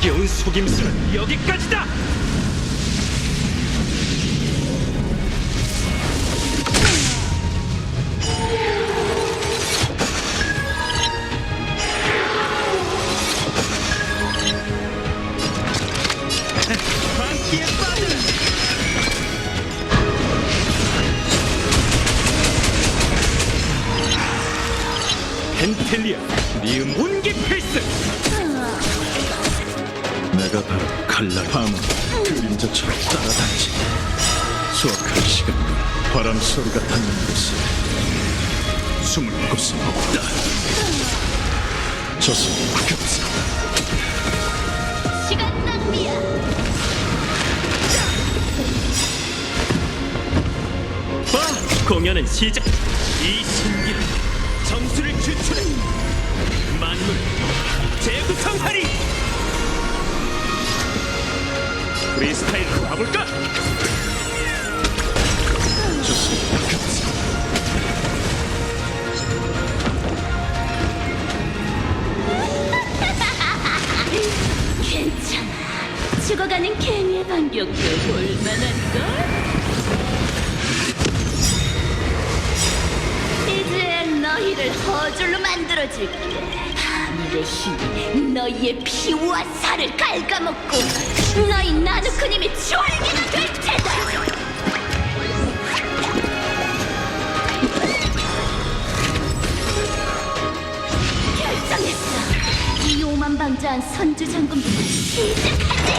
가벼운 속임수는 여기까지다! 광기에 빠져라! 펜텔리아, 니은 온기 필승! 내가 바로 칼날 밤은 그림자처럼 따라다니지. 수확할 시간과 바람 소리가 닿는 곳에 숨을 곳은 없다. 저승 급사 시간 낭비야. 공연은 시작! 이 신기는 점수를 추출해 만물을 재구성하리! 프리스타일로 가볼까? 저승 급사 괜찮아. 죽어가는 개미의 반격도 볼만한걸? 이제 너희를 허줄로 만들어줄게. 하늘의 힘이 너희의 피와 살을 갉아먹고 너희 나누크님이 졸개가 될 테다. 결정했어. 이 오만방자한 선주장군부터 시작하지.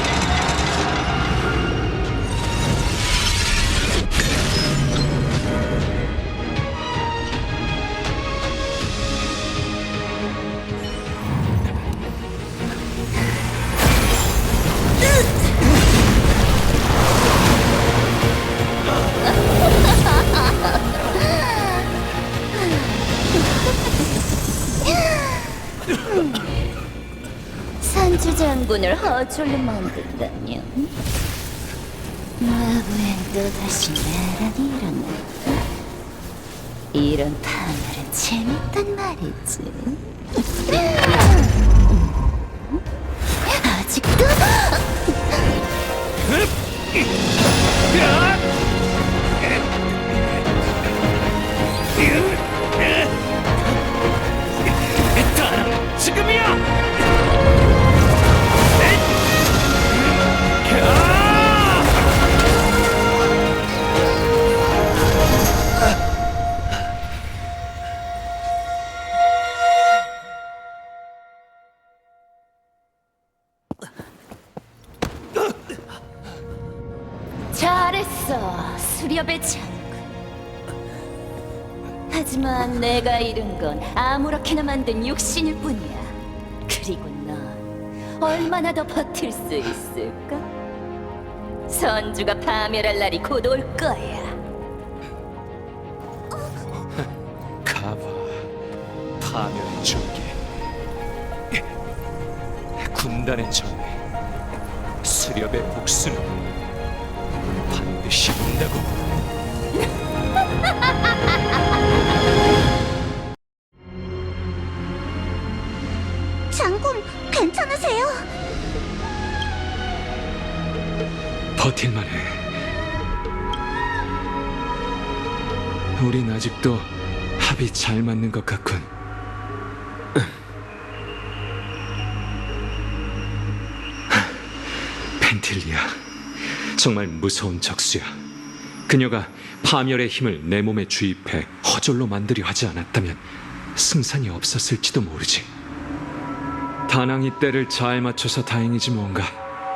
선주장군을 허졸로 만든다면 나부엔 또다시 내란이 일어난다. 이런 파멸은 재밌단 말이지. 아직도 지금이야! 잘했어, 수렵의 장군. 하지만 내가 잃은 건 아무렇게나 만든 육신일 뿐이야. 그리고 넌 얼마나 더 버틸 수 있을까? 선주가 파멸할 날이 곧 올 거야. 가봐, 파멸의 줄기, 군단의 정리, 수렵의 복수는 반드시 온다고. 장군, 괜찮으세요? 버틸만해. 우린 아직도 합이 잘 맞는 것 같군. 펜틸리아, 정말 무서운 적수야. 그녀가 파멸의 힘을 내 몸에 주입해 허졸로 만들려 하지 않았다면 승산이 없었을지도 모르지. 다낭이 때를 잘 맞춰서 다행이지 뭔가.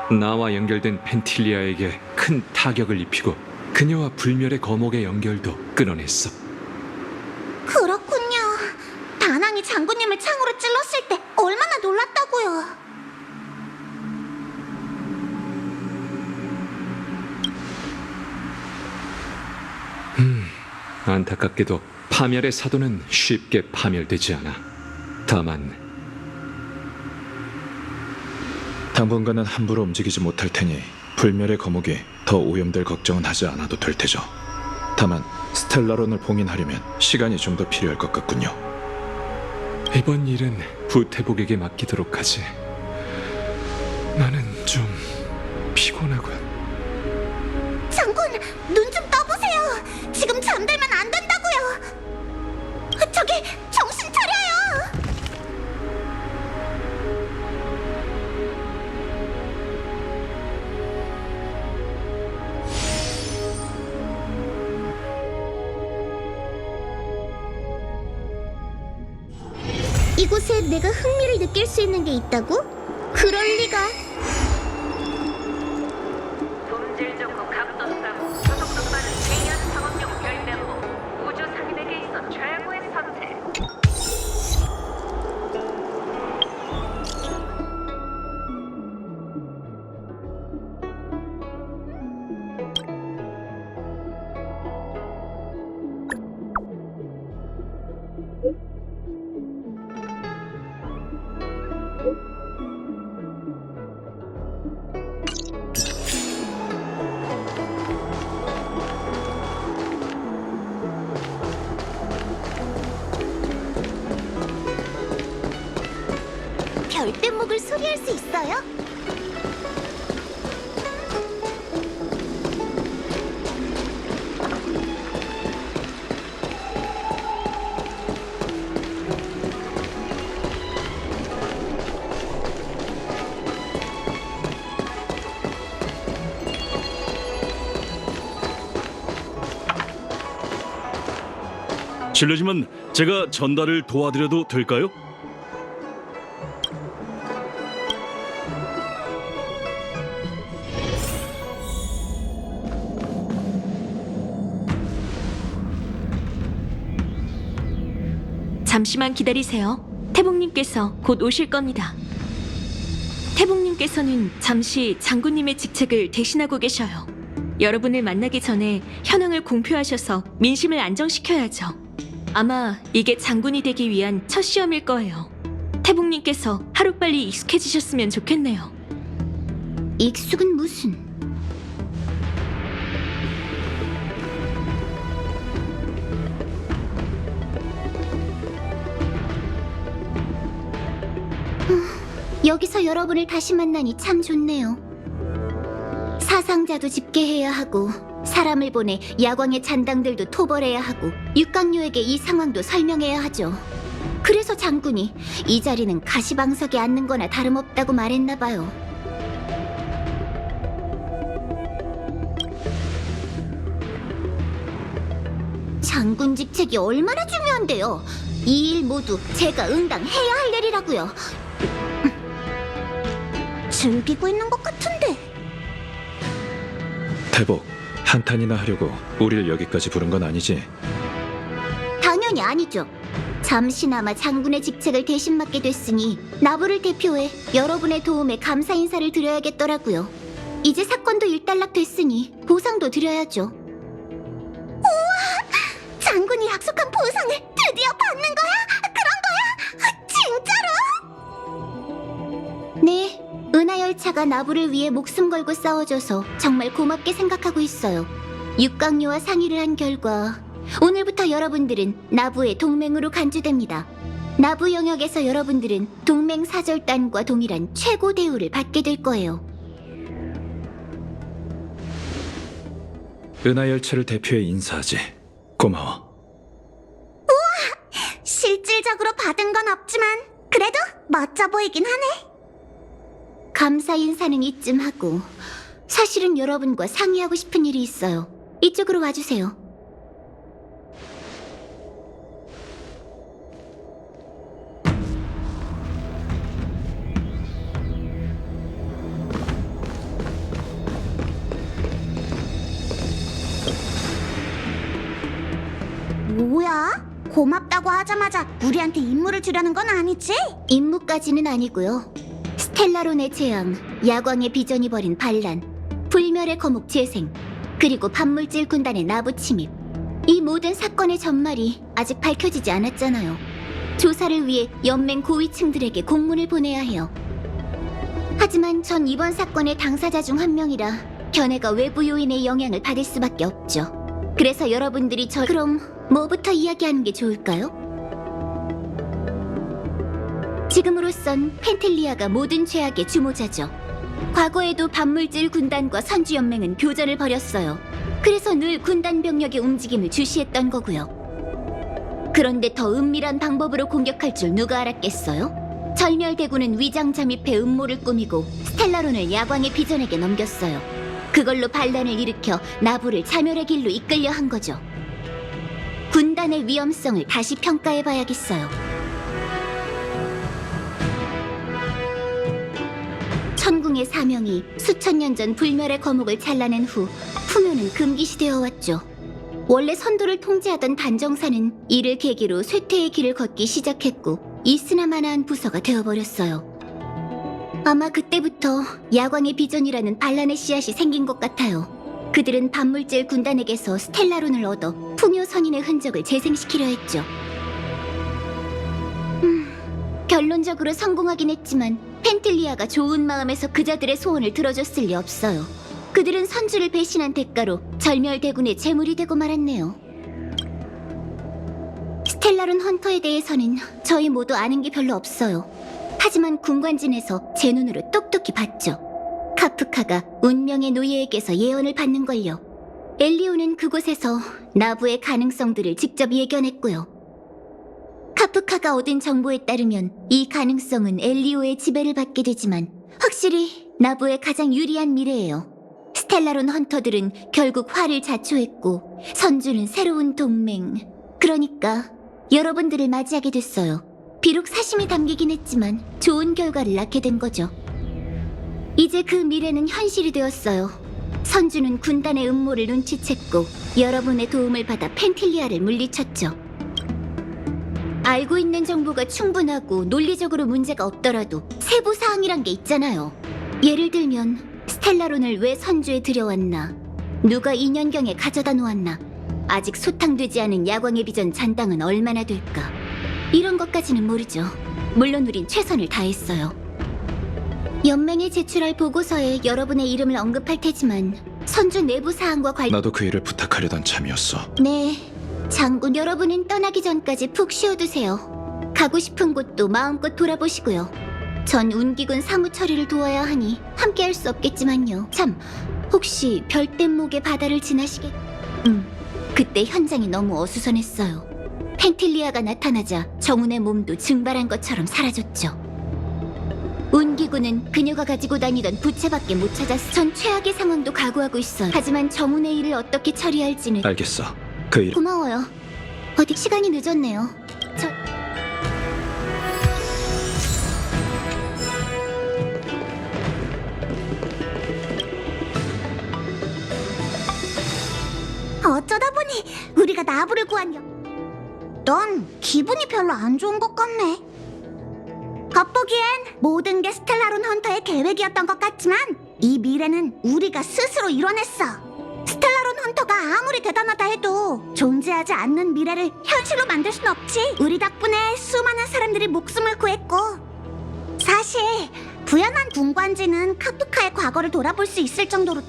나와 연결된 펜틸리아에게 큰 타격을 입히고 그녀와 불멸의 거목의 연결도 끊어냈어. 그렇군요. 다낭이 장군님을 창으로 찔렀을 때 얼마나 놀랐다고요. 안타깝게도 파멸의 사도는 쉽게 파멸되지 않아. 다만 당분간은 함부로 움직이지 못할 테니 불멸의 거목이 더 오염될 걱정은 하지 않아도 될 테죠. 다만 스텔라론을 봉인하려면 시간이 좀 더 필요할 것 같군요. 이번 일은 부태복에게 맡기도록 하지. 나는 이곳에 내가 흥미를 느낄 수 있는 게 있다고? 그럴 리가. 품질 좋고 값도 싸고 소속도 빠른 대연 상업용 별대포 우주 상인에게 있어 최고의 선택. 별대목을 수리할 수 있어요? 실례지만 제가 전달을 도와드려도 될까요? 잠시만 기다리세요. 태봉님께서 곧 오실 겁니다. 태봉님께서는 잠시 장군님의 직책을 대신하고 계셔요. 여러분을 만나기 전에 현황을 공표하셔서 민심을 안정시켜야죠. 아마 이게 장군이 되기 위한 첫 시험일 거예요. 태봉님께서 하루빨리 익숙해지셨으면 좋겠네요. 익숙은 무슨? 여기서 여러분을 다시 만나니 참 좋네요. 사상자도 집계해야 하고 사람을 보내 야광의 잔당들도 토벌해야 하고 육강료에게 이 상황도 설명해야 하죠. 그래서 장군이 이 자리는 가시방석에 앉는 거나 다름없다고 말했나 봐요. 장군 직책이 얼마나 중요한데요. 이 일 모두 제가 응당해야 할 일이라고요. 즐기고 있는 것 같은데. 대복, 한탄이나 하려고 우리를 여기까지 부른 건 아니지? 당연히 아니죠. 잠시나마 장군의 직책을 대신 맡게 됐으니 나부를 대표해 여러분의 도움에 감사 인사를 드려야겠더라고요. 이제 사건도 일단락 됐으니 보상도 드려야죠. 우와! 장군이 약속한 보상을 드디어 받는 거야? 그런 거야? 진짜로? 네, 은하열차가 나부를 위해 목숨 걸고 싸워줘서 정말 고맙게 생각하고 있어요. 육강료와 상의를 한 결과 오늘부터 여러분들은 나부의 동맹으로 간주됩니다. 나부 영역에서 여러분들은 동맹 사절단과 동일한 최고 대우를 받게 될 거예요. 은하열차를 대표해 인사하지. 고마워. 실질적으로 받은 건 없지만 그래도 멋져 보이긴 하네. 감사 인사는 이쯤 하고 사실은 여러분과 상의하고 싶은 일이 있어요. 이쪽으로 와주세요. 뭐야? 고맙다고 하자마자 우리한테 임무를 주려는 건 아니지? 임무까지는 아니고요. 스텔라론의 재앙, 야광의 비전이 벌인 반란, 불멸의 거목 재생, 그리고 반물질 군단의 나부 침입. 이 모든 사건의 전말이 아직 밝혀지지 않았잖아요. 조사를 위해 연맹 고위층들에게 공문을 보내야 해요. 하지만 전 이번 사건의 당사자 중 한 명이라 견해가 외부 요인의 영향을 받을 수밖에 없죠. 그래서 여러분들이 그럼 뭐부터 이야기하는 게 좋을까요? 지금으로선 펜텔리아가 모든 죄악의 주모자죠. 과거에도 반물질 군단과 선주연맹은 교전을 벌였어요. 그래서 늘 군단 병력의 움직임을 주시했던 거고요. 그런데 더 은밀한 방법으로 공격할 줄 누가 알았겠어요? 절멸대군은 위장 잠입해 음모를 꾸미고 스텔라론을 야광의 비전에게 넘겼어요. 그걸로 반란을 일으켜 나부를 자멸의 길로 이끌려 한 거죠. 군단의 위험성을 다시 평가해봐야겠어요. 상궁의 사명이 수천 년 전 불멸의 거목을 잘라낸 후 푸묘는 금기시되어 왔죠. 원래 선도를 통제하던 단정사는 이를 계기로 쇠퇴의 길을 걷기 시작했고 있으나마나한 부서가 되어버렸어요. 아마 그때부터 야광의 비전이라는 반란의 씨앗이 생긴 것 같아요. 그들은 반물질 군단에게서 스텔라론을 얻어 푸묘 선인의 흔적을 재생시키려 했죠. 결론적으로 성공하긴 했지만 펜틸리아가 좋은 마음에서 그자들의 소원을 들어줬을 리 없어요. 그들은 선주를 배신한 대가로 절멸대군의 제물이 되고 말았네요. 스텔라론 헌터에 대해서는 저희 모두 아는 게 별로 없어요. 하지만 군관진에서 제 눈으로 똑똑히 봤죠. 카프카가 운명의 노예에게서 예언을 받는걸요. 엘리오는 그곳에서 나부의 가능성들을 직접 예견했고요. 카프카가 얻은 정보에 따르면 이 가능성은 엘리오의 지배를 받게 되지만 확실히 나부의 가장 유리한 미래예요. 스텔라론 헌터들은 결국 화를 자초했고 선주는 새로운 동맹, 그러니까 여러분들을 맞이하게 됐어요. 비록 사심이 담기긴 했지만 좋은 결과를 낳게 된 거죠. 이제 그 미래는 현실이 되었어요. 선주는 군단의 음모를 눈치챘고 여러분의 도움을 받아 펜틸리아를 물리쳤죠. 알고 있는 정보가 충분하고 논리적으로 문제가 없더라도 세부 사항이란 게 있잖아요. 예를 들면 스텔라론을 왜 선주에 들여왔나, 누가 2년경에 가져다 놓았나, 아직 소탕되지 않은 야광의 비전 잔당은 얼마나 될까, 이런 것까지는 모르죠. 물론 우린 최선을 다했어요. 연맹에 제출할 보고서에 여러분의 이름을 언급할 테지만 선주 내부 사항과 나도 그 일을 부탁하려던 참이었어. 네, 장군 여러분은 떠나기 전까지 푹 쉬어두세요. 가고 싶은 곳도 마음껏 돌아보시고요. 전 운기군 사무 처리를 도와야 하니 함께할 수 없겠지만요. 참, 혹시 별빛목의 바다를 지나시게... 그때 현장이 너무 어수선했어요. 펜틸리아가 나타나자 정운의 몸도 증발한 것처럼 사라졌죠. 운기군은 그녀가 가지고 다니던 부채밖에 못 찾았어. 전 최악의 상황도 각오하고 있어요. 하지만 정운의 일을 어떻게 처리할지는... 알겠어. 그 일. 고마워요. 어디 시간이 늦었네요. 어쩌다 보니 우리가 나부를 구한 넌 기분이 별로 안 좋은 것 같네. 겉보기엔 모든 게 스텔라론 헌터의 계획이었던 것 같지만 이 미래는 우리가 스스로 이뤄냈어. 스텔라론 헌터가 아무리 대단하다 해도 존재하지 않는 미래를 현실로 만들 순 없지. 우리 덕분에 수많은 사람들이 목숨을 구했고, 사실 부연한 군관지는 카프카의 과거를 돌아볼 수 있을 정도로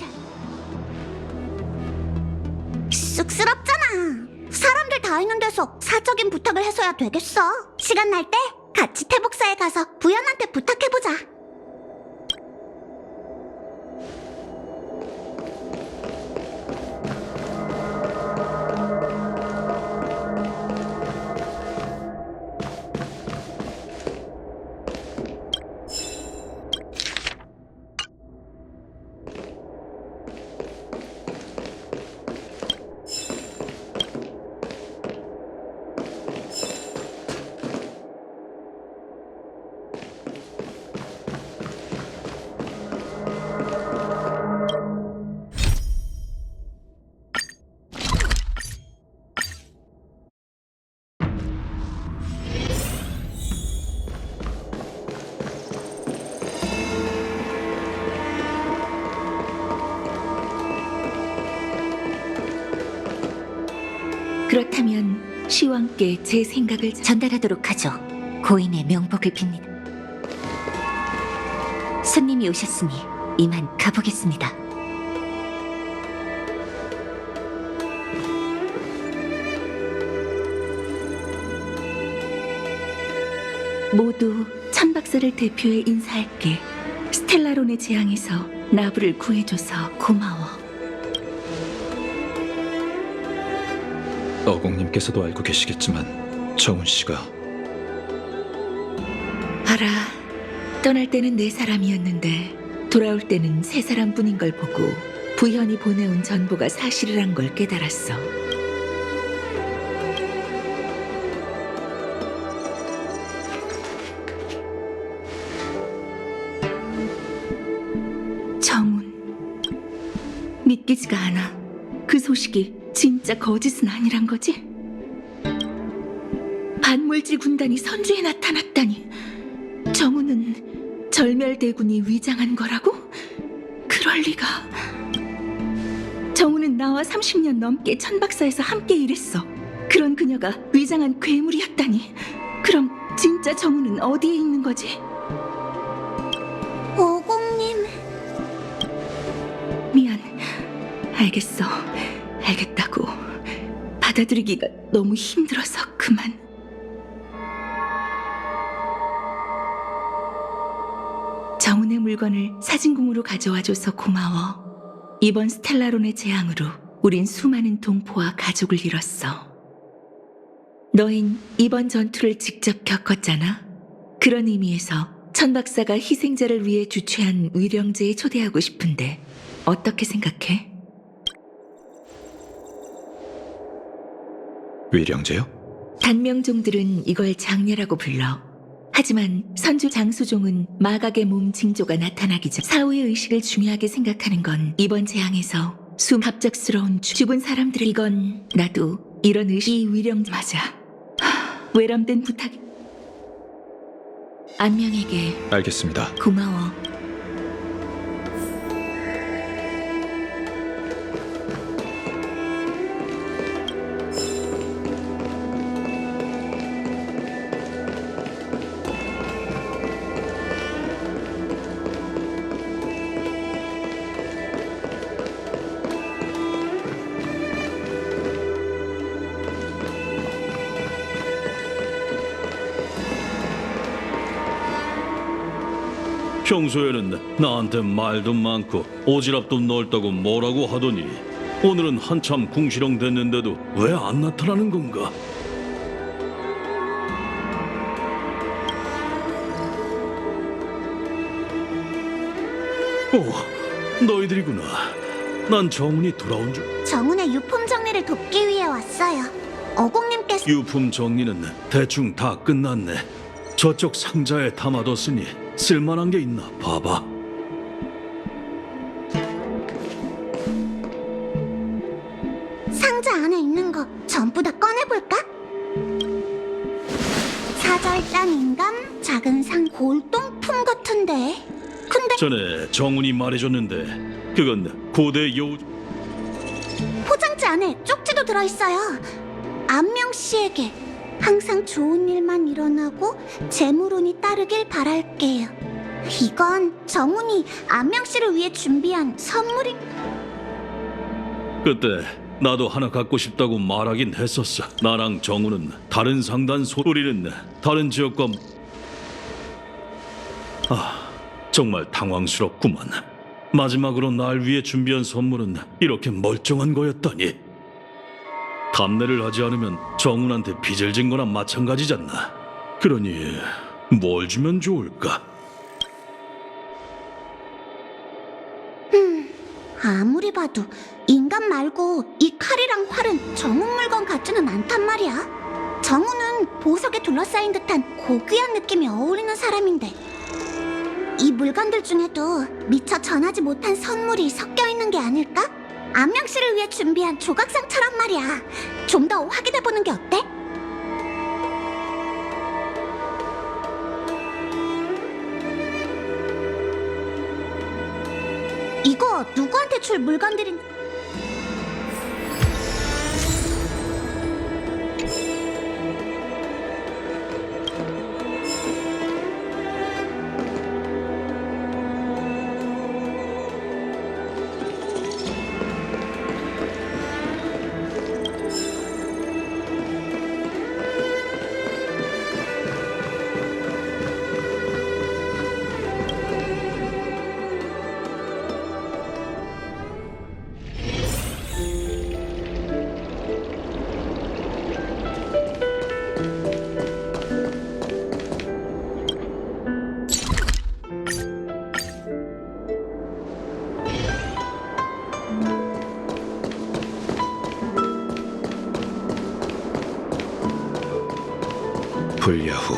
쑥스럽잖아. 사람들 다 있는 데서 사적인 부탁을 해서야 되겠어. 시간 날 때 같이 태복사에 가서 부연한테 부탁해보자. 그렇다면 시왕께 제 생각을 전달하도록 하죠. 고인의 명복을 빕니다. 손님이 오셨으니 이만 가보겠습니다. 모두 천박사를 대표해 인사할게. 스텔라론의 재앙에서 나부를 구해줘서 고마워. 어공님께서도 알고 계시겠지만 정훈 씨가 알아. 떠날 때는 네 사람이었는데 돌아올 때는 세 사람뿐인 걸 보고 부현이 보내온 전보가 사실이란 걸 깨달았어. 정훈. 믿기지가 않아. 그 소식이 진짜 거짓은 아니란 거지? 반물질 군단이 선주에 나타났다니. 정훈은 절멸대군이 위장한 거라고? 그럴 리가. 정훈은 나와 30년 넘게 천박사에서 함께 일했어. 그런 그녀가 위장한 괴물이었다니. 그럼 진짜 정훈은 어디에 있는 거지? 오공님, 미안. 알겠어. 알겠다고. 받아들이기가 너무 힘들어서 그만. 정훈의 물건을 사진공으로 가져와줘서 고마워. 이번 스텔라론의 재앙으로 우린 수많은 동포와 가족을 잃었어. 너흰 이번 전투를 직접 겪었잖아. 그런 의미에서 천박사가 희생자를 위해 주최한 위령제에 초대하고 싶은데 어떻게 생각해? 위령제요? 단명종들은 이걸 장례라고 불러. 하지만 선주 장수종은 마각의 몸 징조가 나타나기 전 사후의 의식을 중요하게 생각하는 건 이번 재앙에서 갑작스러운 죽은 사람들의 이건 나도 이런 의식이 위령제 맞아. 외람된 부탁이. 안명에게 알겠습니다. 고마워. 평소에는 나한테 말도 많고 오지랖도 넓다고 뭐라고 하더니 오늘은 한참 궁시렁 됐는데도 왜 안 나타나는 건가? 오, 너희들이구나. 난 정훈이 돌아온 줄. 정훈의 유품 정리를 돕기 위해 왔어요. 어공님께서 유품 정리는 대충 다 끝났네. 저쪽 상자에 담아뒀으니 쓸만한 게 있나 봐봐. 상자 안에 있는 거 전부 다 꺼내볼까? 사절단 인감, 작은 상 골동품 같은데. 근데 전에 정훈이 말해줬는데 그건 고대 여우. 포장지 안에 쪽지도 들어있어요. 안명 씨에게 항상 좋은 일만 일어나고 재물운이 따르길 바랄게요. 이건 정훈이 안명 씨를 위해 준비한 선물인. 그때 나도 하나 갖고 싶다고 말하긴 했었어. 나랑 정훈은 다른 상단소, 우리는 다른 지역과. 정말 당황스럽구만. 마지막으로 날 위해 준비한 선물은 이렇게 멀쩡한 거였다니. 답례를 하지 않으면 정훈한테 빚을 진 거나 마찬가지잖아. 그러니 뭘 주면 좋을까? 아무리 봐도 인간 말고 이 칼이랑 활은 정훈 물건 같지는 않단 말이야. 정훈은 보석에 둘러싸인 듯한 고귀한 느낌이 어울리는 사람인데 이 물건들 중에도 미처 전하지 못한 선물이 섞여 있는 게 아닐까? 안명 씨를 위해 준비한 조각상처럼 말이야. 좀 더 확인해보는 게 어때? 이거 누구한테 줄 물건들인... 불야 후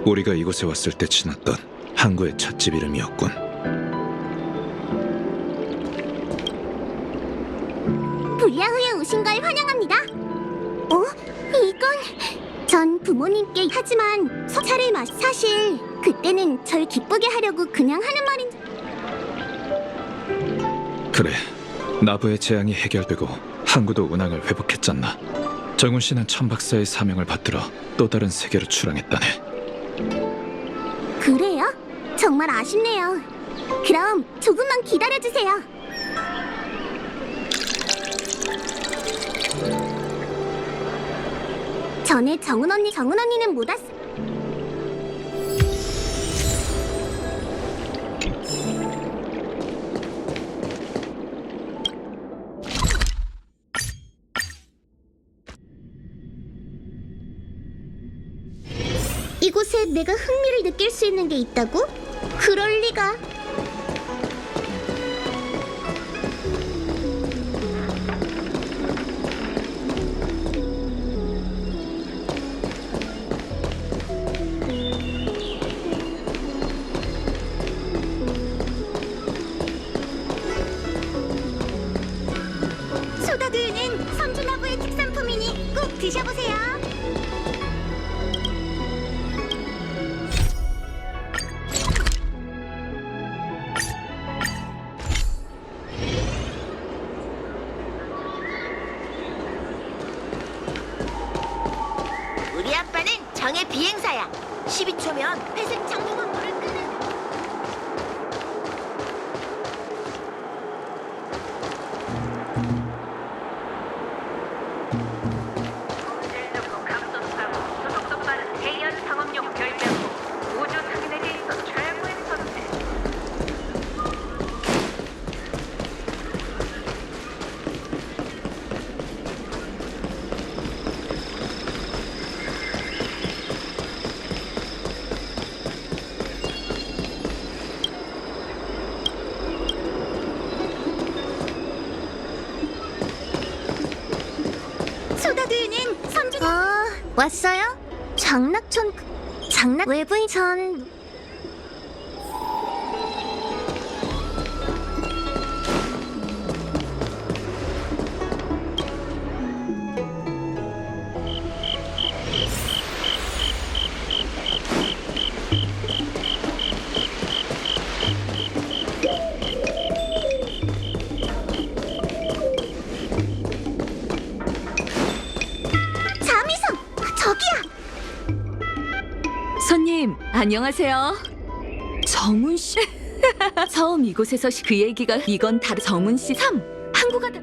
우리가 이곳에 왔을 때 지났던 항구의 찻집 이름이었군. 불야후에 오신 걸 환영합니다. 이건 전 부모님께 하지만 차를 사실 그때는 절 기쁘게 하려고 그냥 하는 말인지. 그래, 나부의 재앙이 해결되고 항구도 운항을 회복했잖나. 정훈 씨는 천박사의 사명을 받들어 또 다른 세계로 출항했다네. 그래요? 정말 아쉽네요. 그럼 조금만 기다려주세요. 전에 정은 언니는 못 왔어. 이곳에 내가 흥미를 느낄 수 있는 게 있다고? 그럴 리가. 소다두유는 선주나부의 특산품이니 꼭 드셔보세요. 우리 아빠는 정의 비행사야. 12초면 회색 장미가 불을 끄는. 품질 좋고 값도 싸고 소속도 빠른 대연 상업용 별명고 우주 상인에게 있어 최고의 선택. 소다두유는 선주. 왔어요? 장난 외부인 전. 자미성, 저기야. 손님, 안녕하세요. 정훈 씨. 처음 이곳에서 그 얘기가 이건 다 정훈 씨 3. 한국어 다.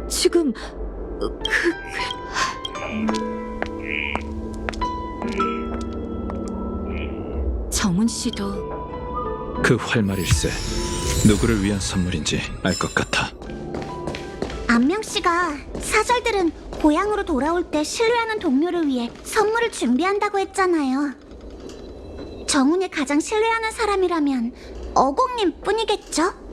지금 정훈 씨도 그 활말일세, 누구를 위한 선물인지 알 것 같아. 안명 씨가 사절들은 고향으로 돌아올 때 신뢰하는 동료를 위해 선물을 준비한다고 했잖아요. 정훈이 가장 신뢰하는 사람이라면 어공님 뿐이겠죠?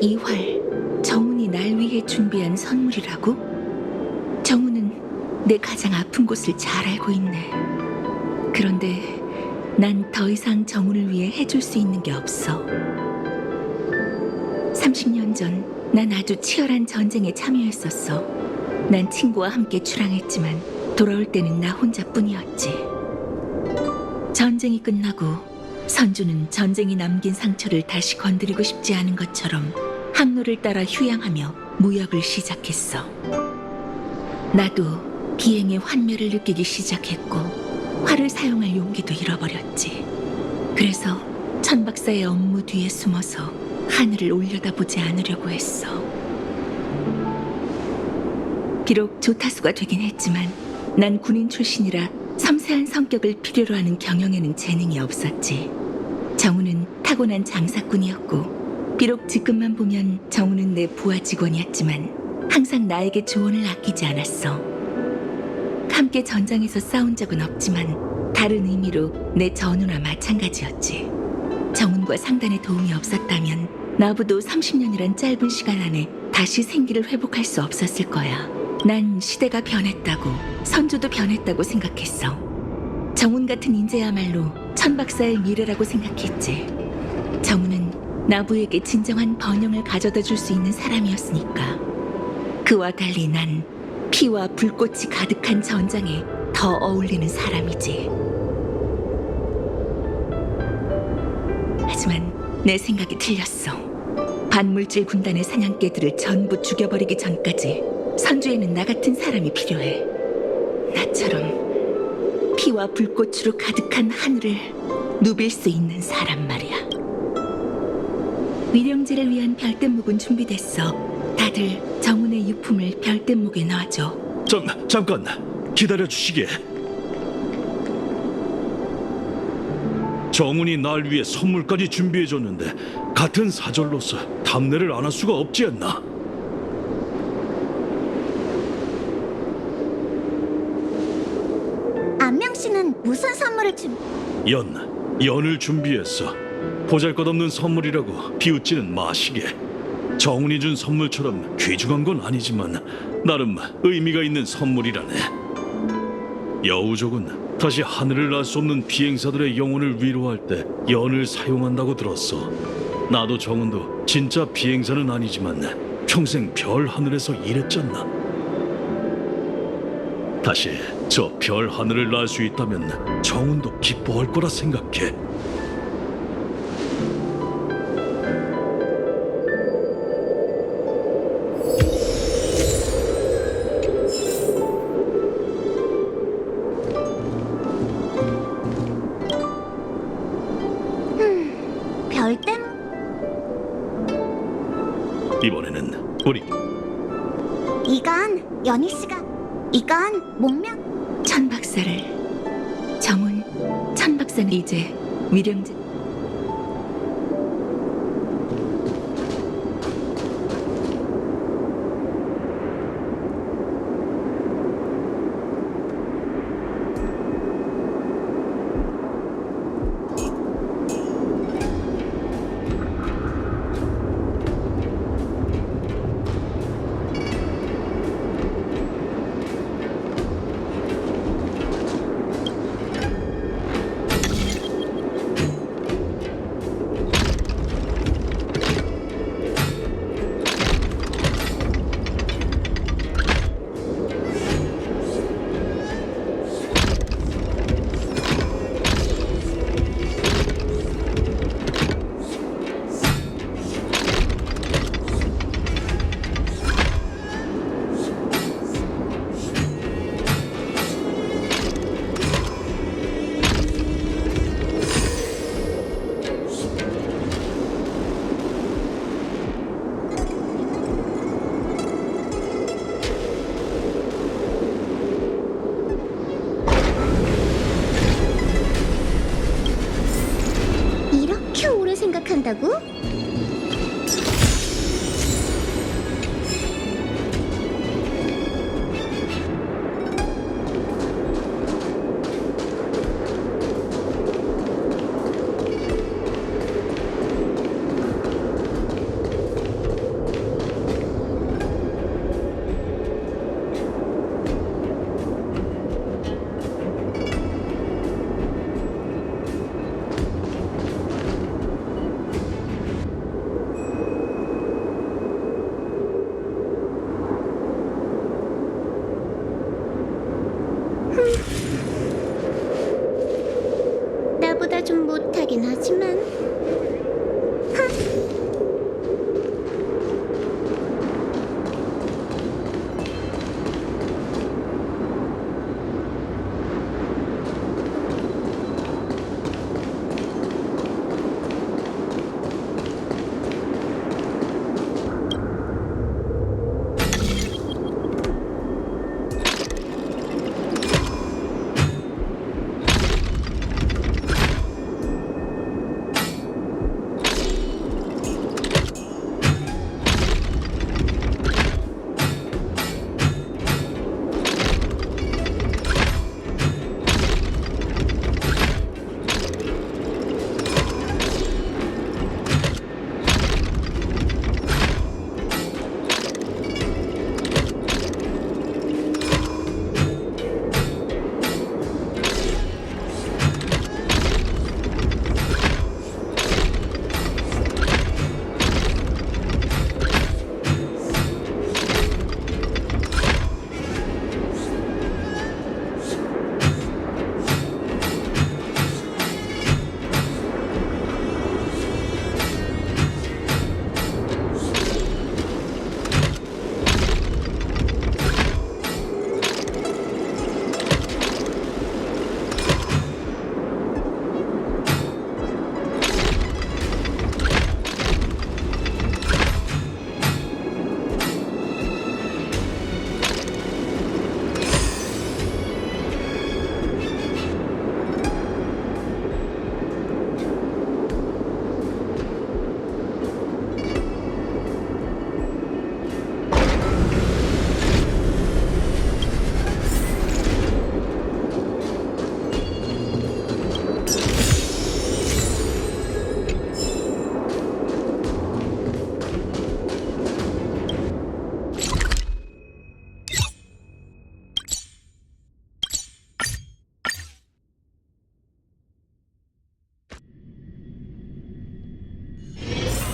이 활, 정훈이 날 위해 준비한 선물이라고? 정훈은 내 가장 아픈 곳을 잘 알고 있네. 그런데 난 더 이상 정훈을 위해 해줄 수 있는 게 없어. 30년 전 난 아주 치열한 전쟁에 참여했었어. 난 친구와 함께 출항했지만 돌아올 때는 나 혼자뿐이었지. 전쟁이 끝나고 선주는 전쟁이 남긴 상처를 다시 건드리고 싶지 않은 것처럼 항로를 따라 휴양하며 무역을 시작했어. 나도 비행의 환멸을 느끼기 시작했고 활을 사용할 용기도 잃어버렸지. 그래서 천박사의 업무 뒤에 숨어서 하늘을 올려다보지 않으려고 했어. 비록 조타수가 되긴 했지만 난 군인 출신이라 섬세한 성격을 필요로 하는 경영에는 재능이 없었지. 정우는 타고난 장사꾼이었고 비록 직급만 보면 정우는 내 부하 직원이었지만 항상 나에게 조언을 아끼지 않았어. 함께 전장에서 싸운 적은 없지만 다른 의미로 내 전우나 마찬가지였지. 정훈과 상단의 도움이 없었다면 나부도 30년이란 짧은 시간 안에 다시 생기를 회복할 수 없었을 거야. 난 시대가 변했다고, 선조도 변했다고 생각했어. 정훈 같은 인재야말로 천박사의 미래라고 생각했지. 정훈은 나부에게 진정한 번영을 가져다 줄 수 있는 사람이었으니까. 그와 달리 난 피와 불꽃이 가득한 전장에 더 어울리는 사람이지. 하지만 내 생각이 틀렸어. 반물질 군단의 사냥개들을 전부 죽여버리기 전까지 선주에는 나 같은 사람이 필요해. 나처럼 피와 불꽃으로 가득한 하늘을 누빌 수 있는 사람 말이야. 위령제를 위한 별대목은 준비됐어. 다들 정훈의 유품을 별대목에 넣어줘. 잠깐 기다려 주시게. 정훈이 날 위해 선물까지 준비해줬는데 같은 사절로서 답례를 안 할 수가 없지 않나? 안명 씨는 무슨 선물을 연을 준비했어. 보잘것없는 선물이라고 비웃지는 마시게. 정훈이 준 선물처럼 귀중한 건 아니지만 나름 의미가 있는 선물이라네. 여우족은 다시 하늘을 날 수 없는 비행사들의 영혼을 위로할 때 연을 사용한다고 들었어. 나도 정훈도 진짜 비행사는 아니지만 평생 별 하늘에서 일했잖아. 다시 저 별 하늘을 날 수 있다면 정훈도 기뻐할 거라 생각해. 별땜? 이번에는 우리 이건 연희 씨가, 이건 목명. 천박사를 정훈, 천박사는 이제 위령제. 이렇게 오래 생각한다고? 좀 못하긴 하지만.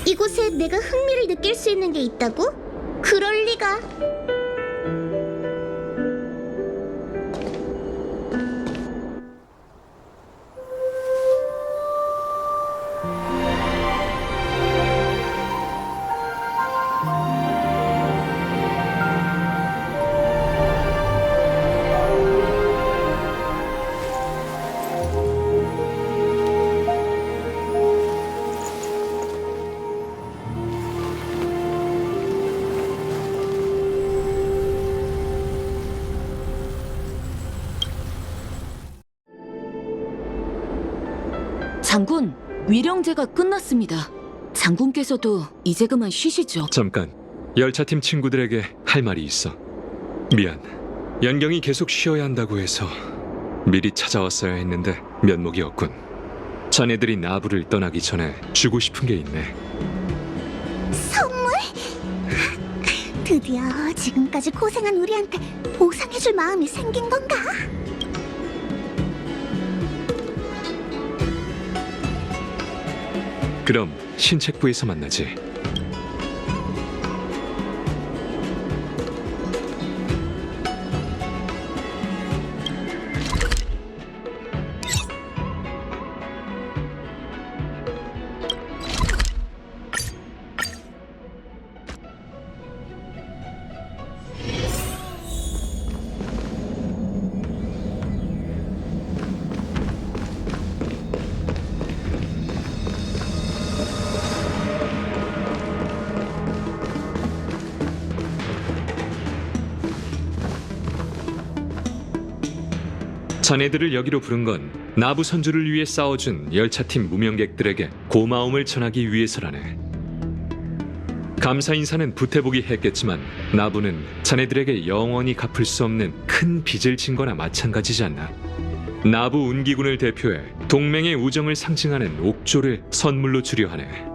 이곳에 내가 흥미를 느낄 수 있는 게 있다고? 그럴 리가. 장군, 위령제가 끝났습니다. 장군께서도 이제 그만 쉬시죠. 잠깐, 열차팀 친구들에게 할 말이 있어. 미안. 연경이 계속 쉬어야 한다고 해서 미리 찾아왔어야 했는데 면목이 없군. 자네들이 나부를 떠나기 전에 주고 싶은 게 있네. 선물? 드디어 지금까지 고생한 우리한테 보상해줄 마음이 생긴 건가? 그럼 신책부에서 만나지. 자네들을 여기로 부른 건 나부 선주를 위해 싸워준 열차팀 무명객들에게 고마움을 전하기 위해서라네. 감사 인사는 부태복이 했겠지만 나부는 자네들에게 영원히 갚을 수 없는 큰 빚을 진 거나 마찬가지지 않나. 나부 운기군을 대표해 동맹의 우정을 상징하는 옥조를 선물로 주려 하네.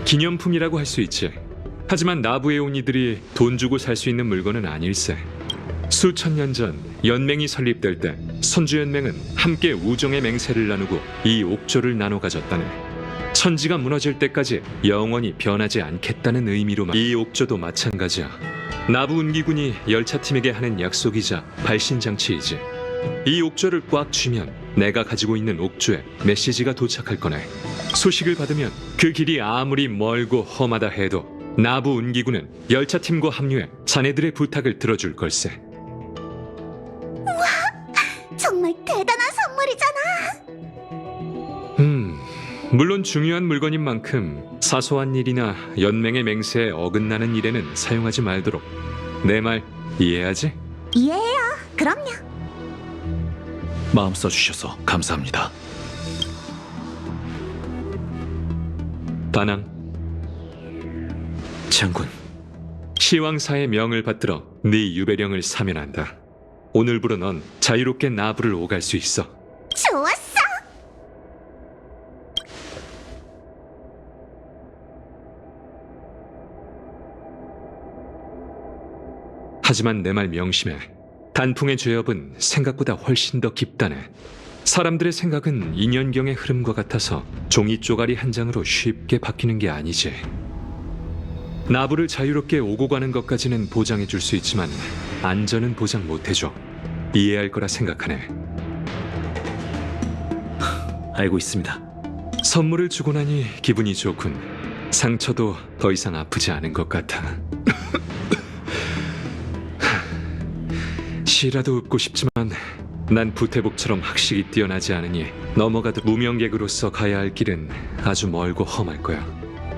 기념품이라고 할 수 있지. 하지만 나부에 온 이들이 돈 주고 살 수 있는 물건은 아닐세. 수천 년 전 연맹이 설립될 때 선주연맹은 함께 우정의 맹세를 나누고 이 옥조를 나눠 가졌다네. 천지가 무너질 때까지 영원히 변하지 않겠다는 의미로만. 이 옥조도 마찬가지야. 나부 운기군이 열차팀에게 하는 약속이자 발신장치이지. 이 옥조를 꽉 쥐면 내가 가지고 있는 옥조에 메시지가 도착할 거네. 소식을 받으면 그 길이 아무리 멀고 험하다 해도 나부 운기군은 열차팀과 합류해 자네들의 부탁을 들어줄 걸세. 정말 대단한 선물이잖아. 물론 중요한 물건인 만큼 사소한 일이나 연맹의 맹세에 어긋나는 일에는 사용하지 말도록. 내 말 이해하지? 이해해요. 그럼요. 마음 써주셔서 감사합니다. 반항. 장군, 시왕사의 명을 받들어 네 유배령을 사면한다. 오늘부로 넌 자유롭게 나부를 오갈 수 있어. 좋았어. 하지만 내 말 명심해. 단풍의 죄업은 생각보다 훨씬 더 깊다네. 사람들의 생각은 인연경의 흐름과 같아서 종이 쪼가리 한 장으로 쉽게 바뀌는 게 아니지. 나부를 자유롭게 오고 가는 것까지는 보장해 줄 수 있지만 안전은 보장 못 해줘. 이해할 거라 생각하네. 알고 있습니다. 선물을 주고 나니 기분이 좋군. 상처도 더 이상 아프지 않은 것 같아. 시라도 읊고 싶지만 난 부태복처럼 학식이 뛰어나지 않으니 넘어가도 무명객으로서 가야 할 길은 아주 멀고 험할 거야.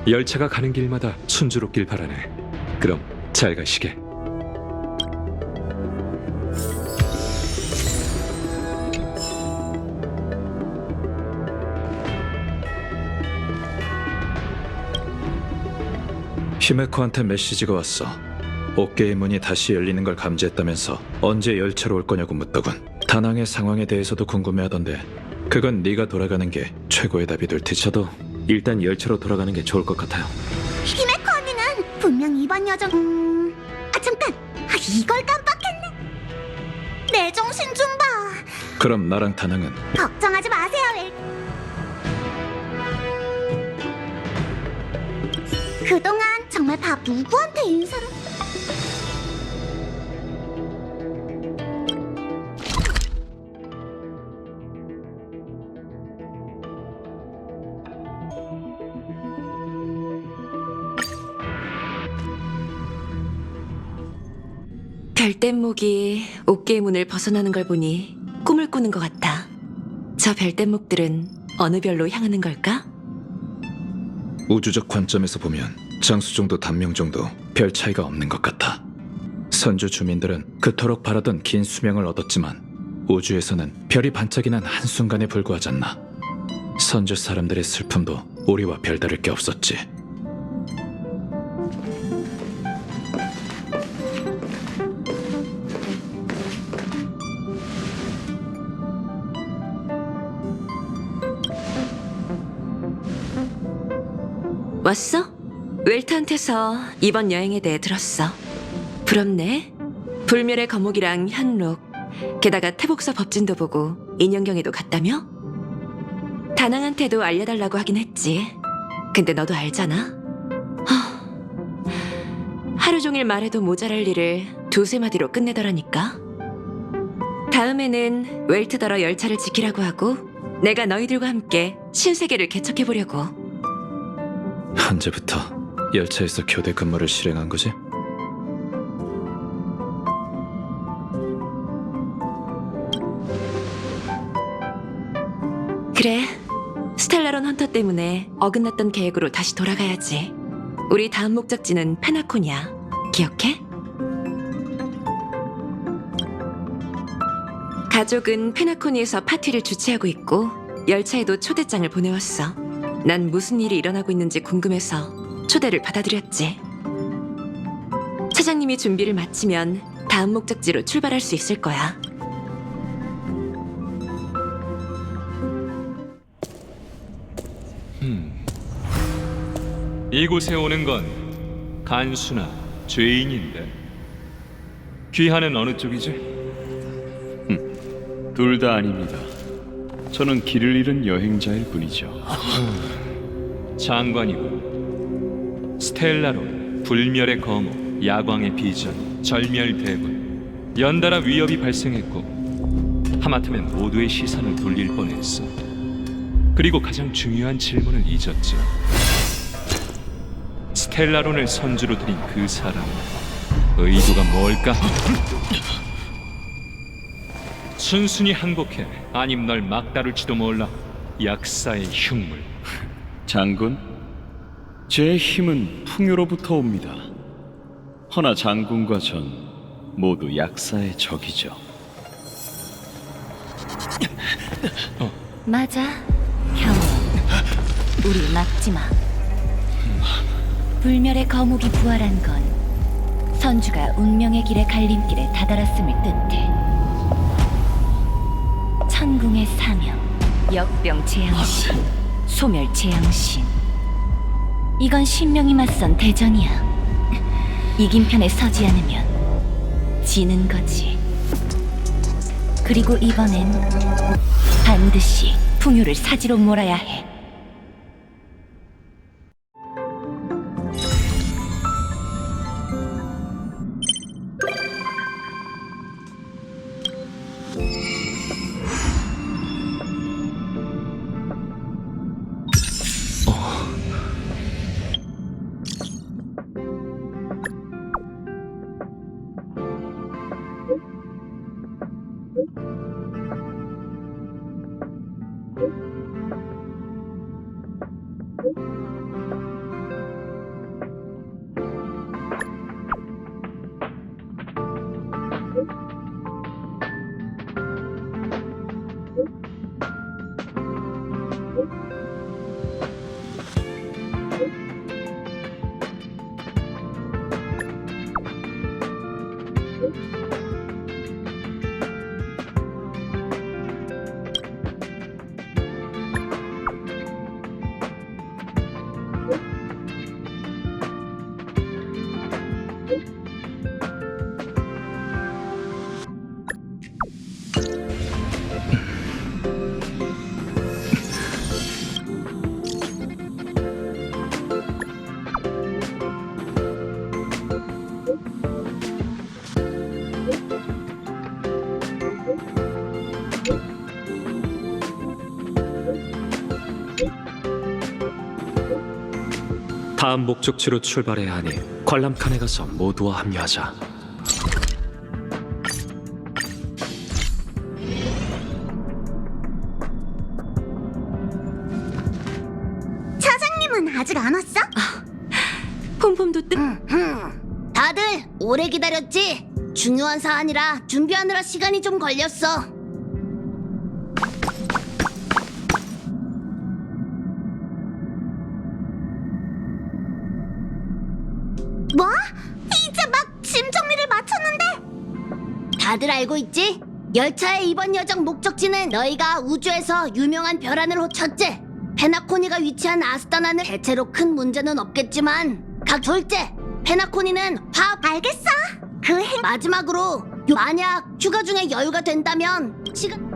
열차가 가는 길마다 순조롭길 바라네. 그럼 잘 가시게. 히메코한테 메시지가 왔어. 옥계의 문이 다시 열리는 걸 감지했다면서 언제 열차로 올 거냐고 묻더군. 다낭의 상황에 대해서도 궁금해하던데 그건 네가 돌아가는 게 최고의 답이 될 테지. 저도 일단 열차로 돌아가는 게 좋을 것 같아요. 히메코 언니는 분명 이번 여정 잠깐. 이걸 깜빡했네. 내 정신 좀 봐. 그럼 나랑 다낭은 걱정하지 마세요. 그동안 정말 다 누구한테 인사를. 별뗏목이 옥계의 문을 벗어나는 걸 보니 꿈을 꾸는 것 같아. 저 별뗏목들은 어느 별로 향하는 걸까? 우주적 관점에서 보면 장수정도 단명정도 별 차이가 없는 것 같아. 선주 주민들은 그토록 바라던 긴 수명을 얻었지만 우주에서는 별이 반짝이는 한순간에 불과하지 않나. 선주 사람들의 슬픔도 우리와 별다를 게 없었지. 왔어? 웰트한테서 이번 여행에 대해 들었어. 부럽네. 불멸의 거목이랑 현록, 게다가 태복사 법진도 보고 인연경에도 갔다며? 다낭한테도 알려달라고 하긴 했지. 근데 너도 알잖아. 하루 종일 말해도 모자랄 일을 두세 마디로 끝내더라니까. 다음에는 웰트더러 열차를 지키라고 하고 내가 너희들과 함께 신세계를 개척해보려고. 언제부터 열차에서 교대 근무를 실행한 거지? 그래, 스텔라론 헌터 때문에 어긋났던 계획으로 다시 돌아가야지. 우리 다음 목적지는 페나콘이야. 기억해? 가족은 페나코니에서 파티를 주최하고 있고 열차에도 초대장을 보내왔어. 난 무슨 일이 일어나고 있는지 궁금해서 초대를 받아들였지. 차장님이 준비를 마치면 다음 목적지로 출발할 수 있을 거야. 이곳에 오는 건 간수나 죄인인데 귀하는 어느 쪽이지? 둘 다 아닙니다. 저는 길을 잃은 여행자일 뿐이죠. 장관이고 스텔라론, 불멸의 거모, 야광의 비전, 절멸 대군 연달아 위협이 발생했고 하마터면 모두의 시선을 돌릴 뻔했어. 그리고 가장 중요한 질문을 잊었지. 스텔라론을 선주로 들인 그 사람 의도가 뭘까? 순순히 항복해. 아님 널 막다룰지도 몰라. 약사의 흉물. 장군, 제 힘은 풍요로부터 옵니다. 허나 장군과 전 모두 약사의 적이죠. 맞아, 형원. 우리 막지 마. 불멸의 거목이 부활한 건 선주가 운명의 길의 갈림길에 다다랐음을 뜻해. 천궁의 사명, 역병 재앙신, 소멸 재앙신. 이건 신명이 맞선 대전이야. 이긴 편에 서지 않으면 지는 거지. 그리고 이번엔 반드시 풍요를 사지로 몰아야 해. 다음 목적지로 출발해야 하니 관람칸에 가서 모두와 합류하자. 차장님은 아직 안 왔어? 폼폼도 뜻. 다들 오래 기다렸지? 중요한 사안이라 준비하느라 시간이 좀 걸렸어. 뭐? 이제 막 짐 정리를 마쳤는데? 다들 알고 있지? 열차의 이번 여정 목적지는 너희가 우주에서 유명한 별 하늘로 첫째 페나코니가 위치한 아스타나는 대체로 큰 문제는 없겠지만 각 둘째 페나코니는 화합. 알겠어. 마지막으로 만약 휴가 중에 여유가 된다면 시간.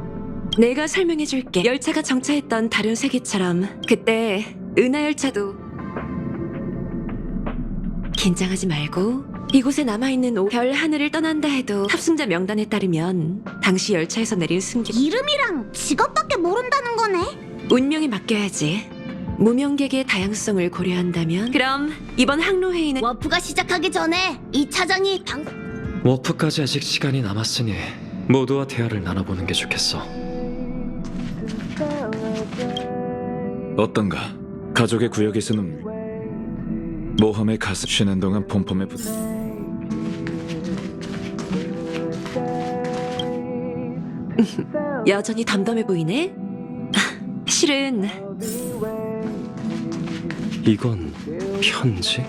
내가 설명해줄게. 열차가 정차했던 다른 세계처럼 그때 은하열차도 긴장하지 말고 이곳에 남아있는 별 하늘을 떠난다 해도 탑승자 명단에 따르면 당시 열차에서 내린 승객 이름이랑 직업밖에 모른다는 거네. 운명에 맡겨야지. 무명객의 다양성을 고려한다면 그럼 이번 항로회의는 워프가 시작하기 전에 이 차장이 워프까지 아직 시간이 남았으니 모두와 대화를 나눠보는 게 좋겠어. 어떤가? 가족의 구역에서는 모험에 가서 쉬는 동안 폼폼에 여전히 담담해 보이네. 실은 이건 편지?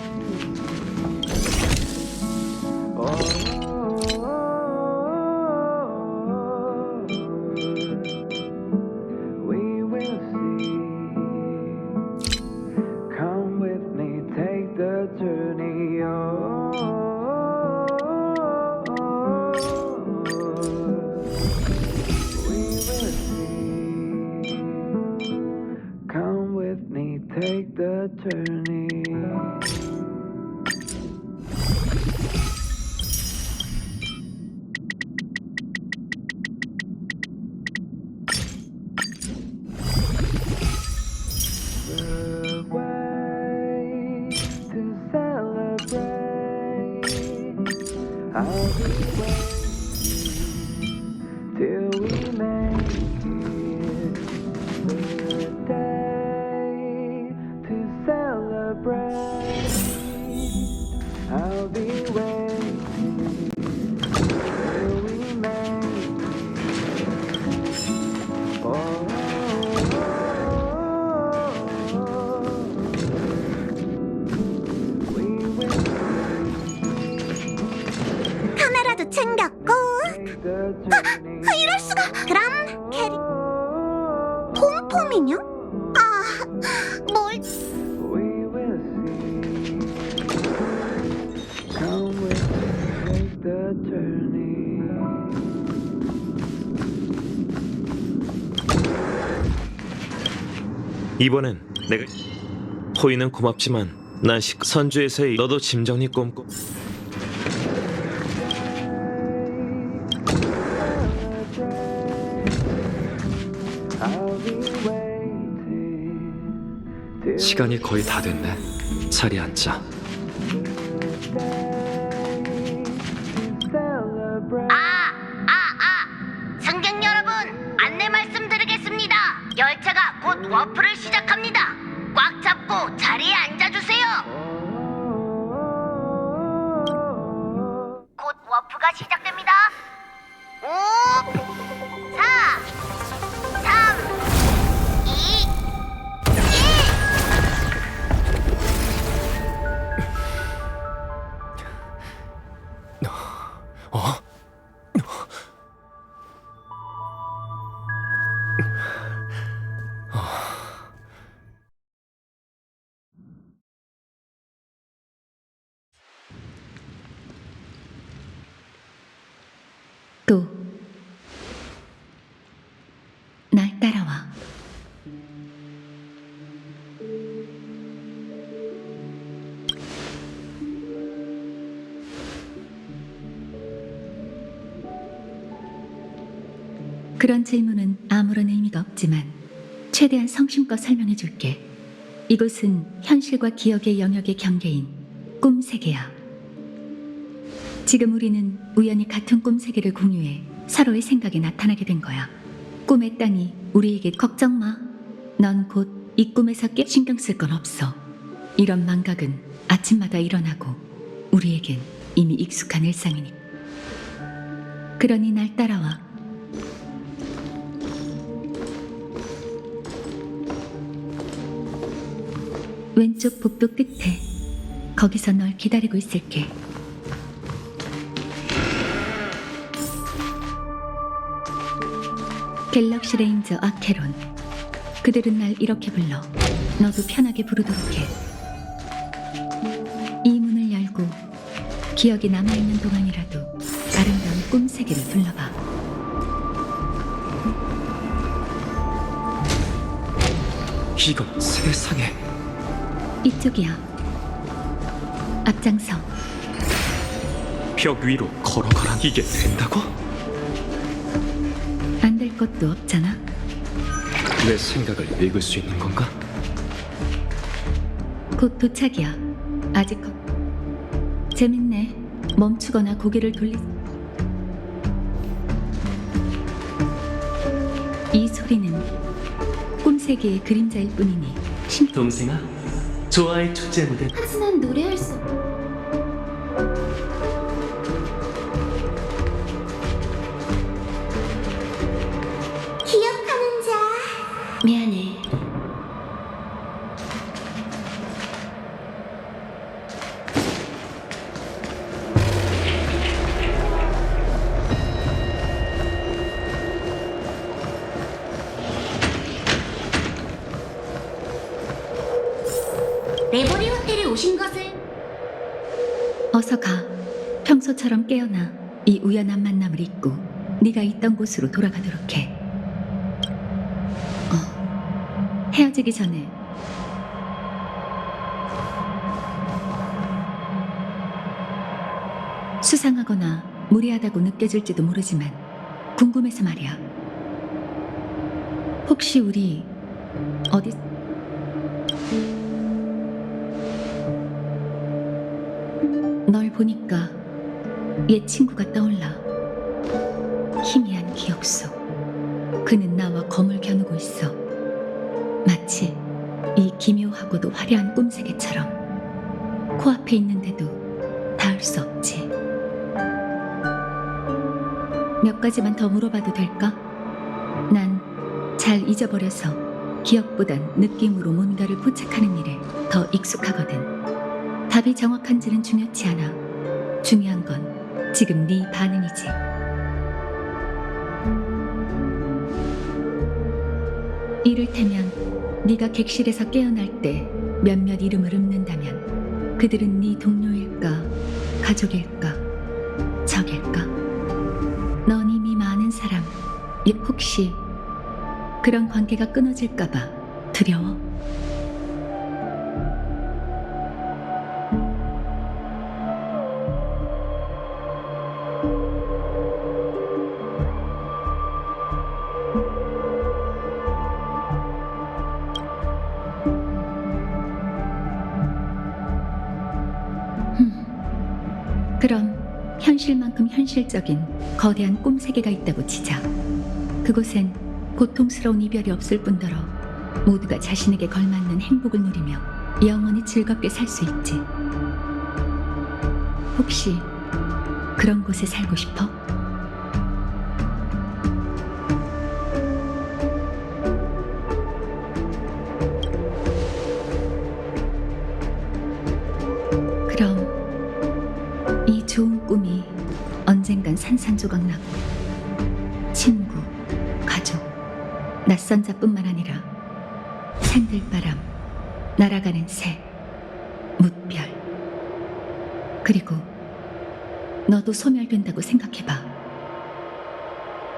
카메라도 챙겼고. 이럴 수가. 그럼 캐리 폼폼 인형? 뭘? 이번엔 내가 호의는 고맙지만 난 선주에서의 너도 짐 정리 꼼꼼. 시간이 거의 다 됐네. 자리에 앉자. 승객 여러분, 안내 말씀드리겠습니다. 열차가 곧 워프를 시작합니다. 꽉 잡고 자리에 앉아주세요. 곧 워프가 시작됩니다. 5, 4, 3, 2, 또 날 따라와. 그런 질문은 아무런 의미가 없지만 최대한 성심껏 설명해 줄게. 이곳은 현실과 기억의 영역의 경계인 꿈 세계야. 지금 우리는 우연히 같은 꿈 세계를 공유해 서로의 생각에 나타나게 된 거야. 꿈의 땅이 우리에게 걱정 마. 넌 곧 이 꿈에서 신경 쓸 건 없어. 이런 망각은 아침마다 일어나고 우리에겐 이미 익숙한 일상이니. 그러니 날 따라와. 왼쪽 복도 끝에 거기서 널 기다리고 있을게. 갤럭시 레인저 아케론. 그들은 날 이렇게 불러. 너도 편하게 부르도록 해. 이 문을 열고 기억이 남아있는 동안이라도 아름다운 꿈 세계를 둘러봐. 이건 세상에. 이쪽이야. 앞장서. 벽 위로 걸어가라. 이게 된다고? 안 될 것도 없잖아. 내 생각을 읽을 수 있는 건가? 곧 도착이야. 아직 재밌네. 멈추거나 고개를 이 소리는 꿈세계의 그림자일 뿐이니. 동생아, 좋아의 축제 무대. 하지만 노래할 수. 기억하는 자. 미안해. 레버리 호텔에 오신 것을. 어서 가. 평소처럼 깨어나 이 우연한 만남을 잊고 네가 있던 곳으로 돌아가도록 해. 헤어지기 전에 수상하거나 무례하다고 느껴질지도 모르지만 궁금해서 말이야. 혹시 우리 어디 널 보니까 옛 친구가 떠올라. 희미한 기억 속 그는 나와 검을 겨누고 있어. 마치 이 기묘하고도 화려한 꿈세계처럼 코앞에 있는데도 닿을 수 없지. 몇 가지만 더 물어봐도 될까? 난 잘 잊어버려서 기억보단 느낌으로 뭔가를 포착하는 일에 더 익숙하거든. 답이 정확한지는 중요치 않아. 중요한 건 지금 네 반응이지. 이를테면 네가 객실에서 깨어날 때 몇몇 이름을 읊는다면 그들은 네 동료일까, 가족일까, 적일까? 넌 이미 많은 사람, 혹시 그런 관계가 끊어질까봐 두려워? 그럼 현실만큼 현실적인 거대한 꿈 세계가 있다고 치자. 그곳엔 고통스러운 이별이 없을 뿐더러 모두가 자신에게 걸맞는 행복을 누리며 영원히 즐겁게 살 수 있지. 혹시 그런 곳에 살고 싶어? 그럼 이 좋은 꿈이 언젠간 산산조각나고 친구, 가족, 낯선 자뿐만 아니라 산들바람, 날아가는 새, 뭇별, 그리고 너도 소멸된다고 생각해봐.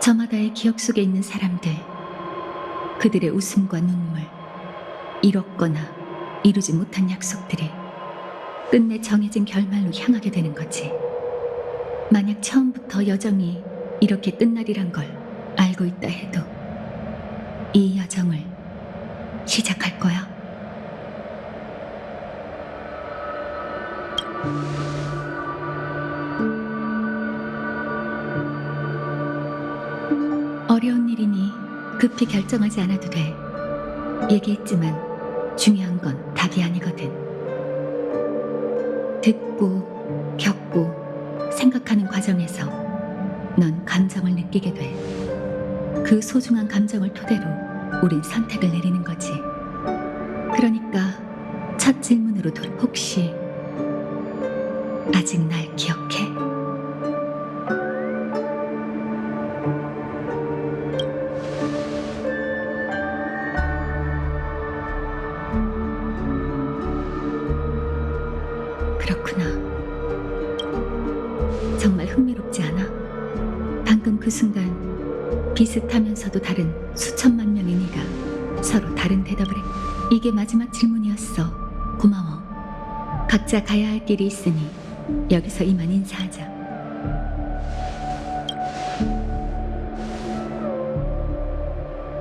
저마다의 기억 속에 있는 사람들, 그들의 웃음과 눈물, 이뤘거나 이루지 못한 약속들이 끝내 정해진 결말로 향하게 되는 거지. 만약 처음부터 여정이 이렇게 끝날이란 걸 알고 있다 해도 이 여정을 시작할 거야. 어려운 일이니 급히 결정하지 않아도 돼. 얘기했지만 중요한 건 답이 아니거든. 듣고, 겪고, 생각하는 과정에서 넌 감정을 느끼게 돼. 그 소중한 감정을 토대로 우린 선택을 내리는 거지. 그러니까 첫 질문으로 혹시 아직 날 기억해? 그렇구나. 정말 흥미롭지 않아? 방금 그 순간 비슷하면서도 다른 수천만 명의 네가 서로 다른 대답을 했. 이게 마지막 질문이었어. 고마워. 각자 가야 할 길이 있으니 여기서 이만 인사하자.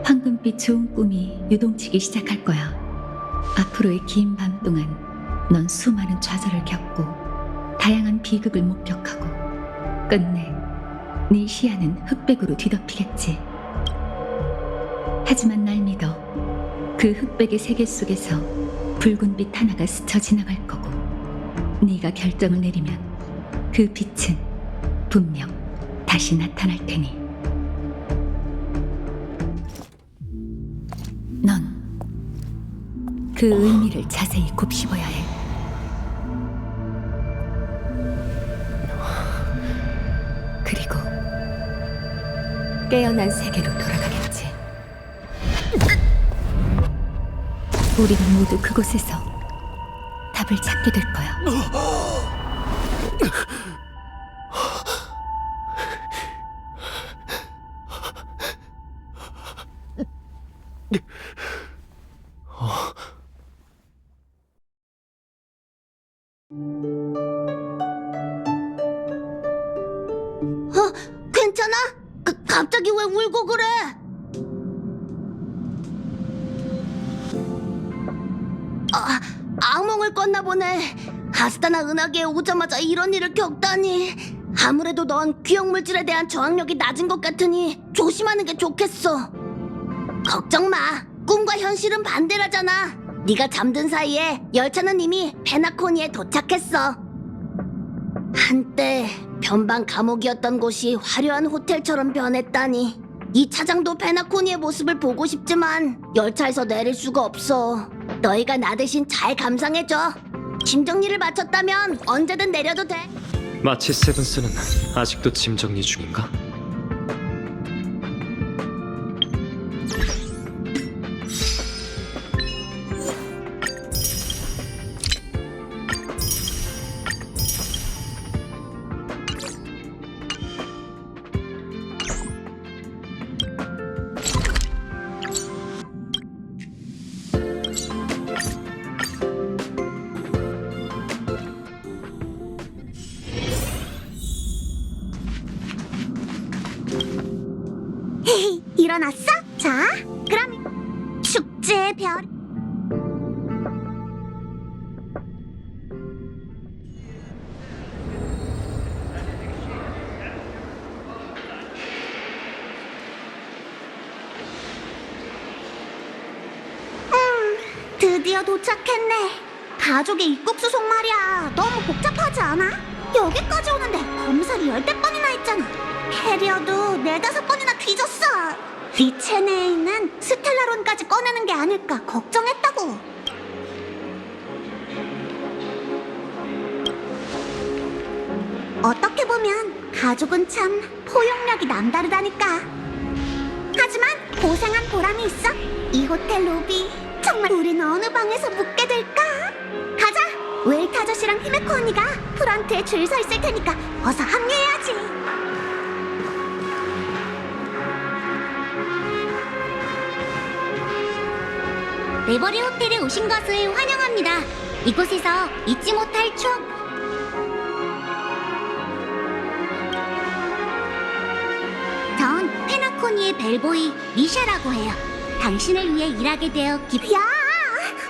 황금빛 좋은 꿈이 요동치기 시작할 거야. 앞으로의 긴 밤 동안 넌 수많은 좌절을 겪고 다양한 비극을 목격하고 끝내 네 시야는 흑백으로 뒤덮이겠지. 하지만 날 믿어. 그 흑백의 세계 속에서 붉은 빛 하나가 스쳐 지나갈 거고 네가 결정을 내리면 그 빛은 분명 다시 나타날 테니. 넌 그 의미를 자세히 곱씹어야 해. 그리고 깨어난 세계로 돌아가겠지. 우리는 모두 그곳에서 답을 찾게 될 거야. 불을 껐나 보네. 아스타나 은하계에 오자마자 이런 일을 겪다니. 아무래도 넌 귀형물질에 대한 저항력이 낮은 것 같으니 조심하는 게 좋겠어. 걱정 마. 꿈과 현실은 반대라잖아. 네가 잠든 사이에 열차는 이미 페나코니에 도착했어. 한때 변방 감옥이었던 곳이 화려한 호텔처럼 변했다니. 이 차장도 페나코니의 모습을 보고 싶지만 열차에서 내릴 수가 없어. 너희가 나 대신 잘 감상해줘. 짐 정리를 마쳤다면 언제든 내려도 돼. 마치 세븐스는 아직도 짐 정리 중인가? 일어났어? 자, 그럼 축제의 별. 드디어 도착했네. 가족의 입국 수속 말이야. 너무 복잡하지 않아? 여기까지 오는데 검사를 10번이나 했잖아. 캐리어도 4-5번이나 뒤졌어. 리체네에 있는 스텔라론까지 꺼내는 게 아닐까 걱정했다고. 어떻게 보면 가족은 참 포용력이 남다르다니까. 하지만 고생한 보람이 있어. 이 호텔 로비 정말 우린 어느 방에서 묵게 될까? 가자. 웰트 아저씨랑 히메코 언니가 프런트에 줄 서 있을 테니까 어서 합류해야지. 레버리 호텔에 오신 것을 환영합니다. 이곳에서 잊지 못할 추억. 전 페나코니의 벨보이 리샤라고 해요. 당신을 위해 일하게 되어 야!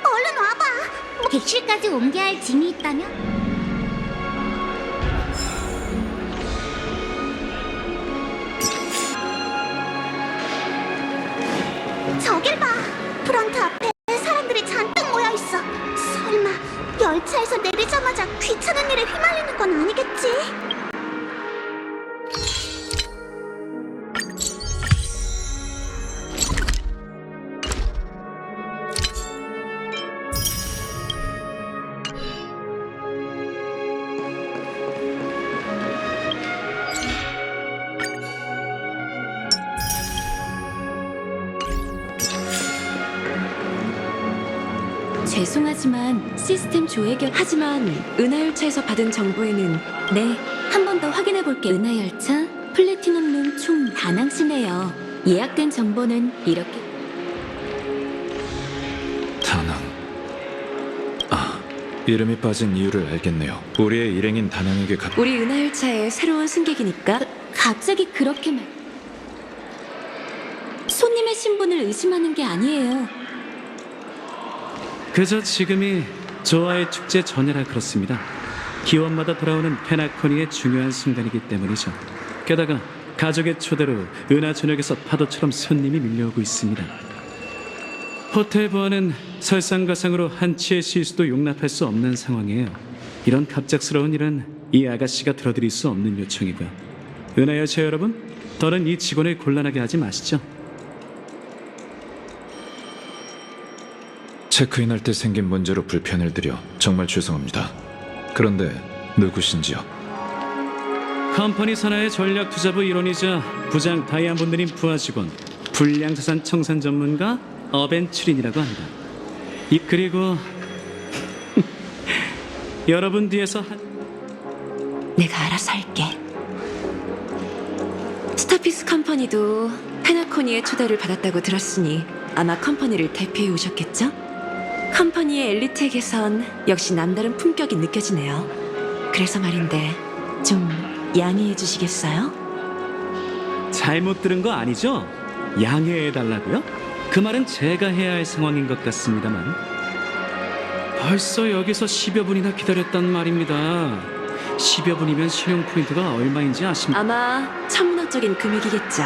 얼른 와봐. 객실까지 옮겨야 할 짐이 있다면? 저길 봐. 프런트 앞에 사람들이 잔뜩 모여있어. 설마 열차에서 내리자마자 귀찮은 일에 휘말리는 건 아니겠지? 죄송하지만 시스템 조회결. 하지만 은하열차에서 받은 정보에는 네, 한 번 더 확인해 볼게요. 은하열차 플래티넘룸 총 다낭시네요. 예약된 정보는 이렇게. 다낭. 아, 이름이 빠진 이유를 알겠네요. 우리의 일행인 다낭에게 우리 은하열차의 새로운 승객이니까. 갑자기 그렇게 말. 손님의 신분을 의심하는 게 아니에요. 그저 지금이 조아의 축제 전이라 그렇습니다. 기원마다 돌아오는 페나코니의 중요한 순간이기 때문이죠. 게다가 가족의 초대로 은하 전역에서 파도처럼 손님이 밀려오고 있습니다. 호텔 보안은 설상가상으로 한치의 실수도 용납할 수 없는 상황이에요. 이런 갑작스러운 일은 이 아가씨가 들어드릴 수 없는 요청이고요. 은하열차 여러분, 더는 이 직원을 곤란하게 하지 마시죠. 체크인할 때 생긴 문제로 불편을 드려 정말 죄송합니다. 그런데 누구신지요? 컴퍼니 산하의 전략투자부 일원이자 부장 다이아몬드님 부하 직원, 불량자산 청산 전문가 어벤츄린이라고 합니다. 그리고 여러분 뒤에서 내가 알아서 할게. 스타피스 컴퍼니도 페나코니의 초대를 받았다고 들었으니 아마 컴퍼니를 대표해 오셨겠죠? 컴퍼니의 엘리트에게선 역시 남다른 품격이 느껴지네요. 그래서 말인데 좀 양해해 주시겠어요? 잘못 들은 거 아니죠? 양해해 달라고요? 그 말은 제가 해야 할 상황인 것 같습니다만. 벌써 여기서 10여 분이나 기다렸단 말입니다. 10여 분이면 신용 포인트가 얼마인지 아십니까? 아마 천문학적인 금액이겠죠.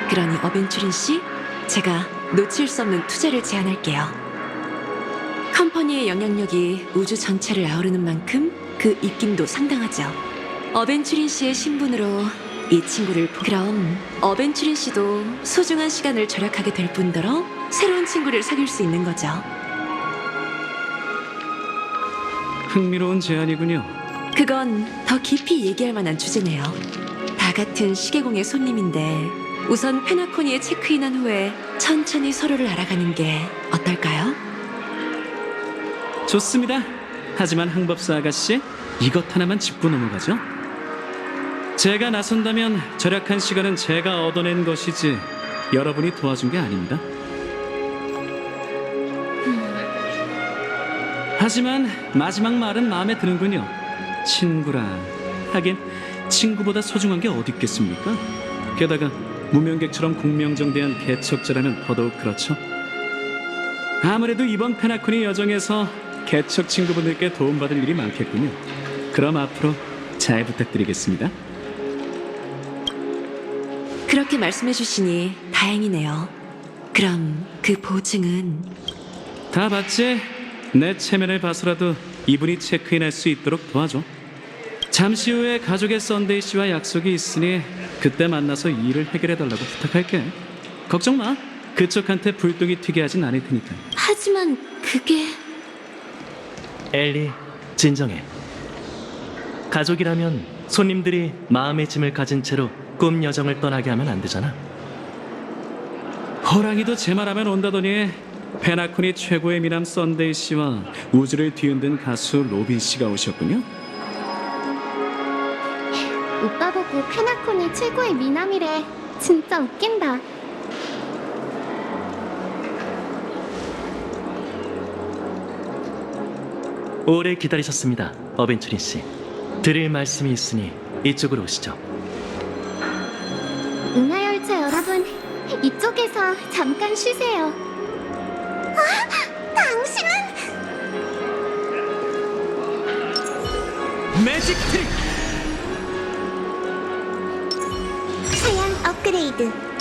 그러니 어벤츄린 씨, 제가 놓칠 수 없는 투자를 제안할게요. 컴퍼니의 영향력이 우주 전체를 아우르는 만큼 그 입김도 상당하죠. 어벤츄린 씨의 신분으로 이 친구를 그럼 어벤츄린 씨도 소중한 시간을 절약하게 될 뿐더러 새로운 친구를 사귈 수 있는 거죠. 흥미로운 제안이군요. 그건 더 깊이 얘기할 만한 주제네요. 다 같은 시계공의 손님인데 우선 페나코니에 체크인한 후에 천천히 서로를 알아가는 게 어떨까요? 좋습니다. 하지만 항법사 아가씨, 이것 하나만 짚고 넘어가죠. 제가 나선다면 절약한 시간은 제가 얻어낸 것이지 여러분이 도와준 게 아닙니다. 하지만 마지막 말은 마음에 드는군요. 친구라. 하긴 친구보다 소중한 게 어디 있겠습니까? 게다가 무명객처럼 공명정대한 개척자라면 더더욱 그렇죠. 아무래도 이번 페나코니 여정에서 개척 친구분들께 도움받을 일이 많겠군요. 그럼 앞으로 잘 부탁드리겠습니다. 그렇게 말씀해 주시니 다행이네요. 그럼 그 보증은 다 봤지? 내 체면을 봐서라도 이분이 체크인할 수 있도록 도와줘. 잠시 후에 가족의 썬데이 씨와 약속이 있으니 그때 만나서 이 일을 해결해달라고 부탁할게. 걱정 마. 그쪽한테 불똥이 튀게 하진 않을 테니까. 하지만 그게 엘리, 진정해. 가족이라면 손님들이 마음의 짐을 가진 채로 꿈 여정을 떠나게 하면 안 되잖아. 호랑이도 제 말하면 온다더니 페나코니 최고의 미남 썬데이 씨와 우주를 뒤흔든 가수 로빈 씨가 오셨군요. 오빠 보고 페나코니 최고의 미남이래. 진짜 웃긴다. 오래 기다리셨습니다, 어벤츄린 씨. 드릴 말씀이 있으니 이쪽으로 오시죠. 은하열차 여러분, 이쪽에서 잠깐 쉬세요. 당신은 매직 트릭! 사양 업그레이드.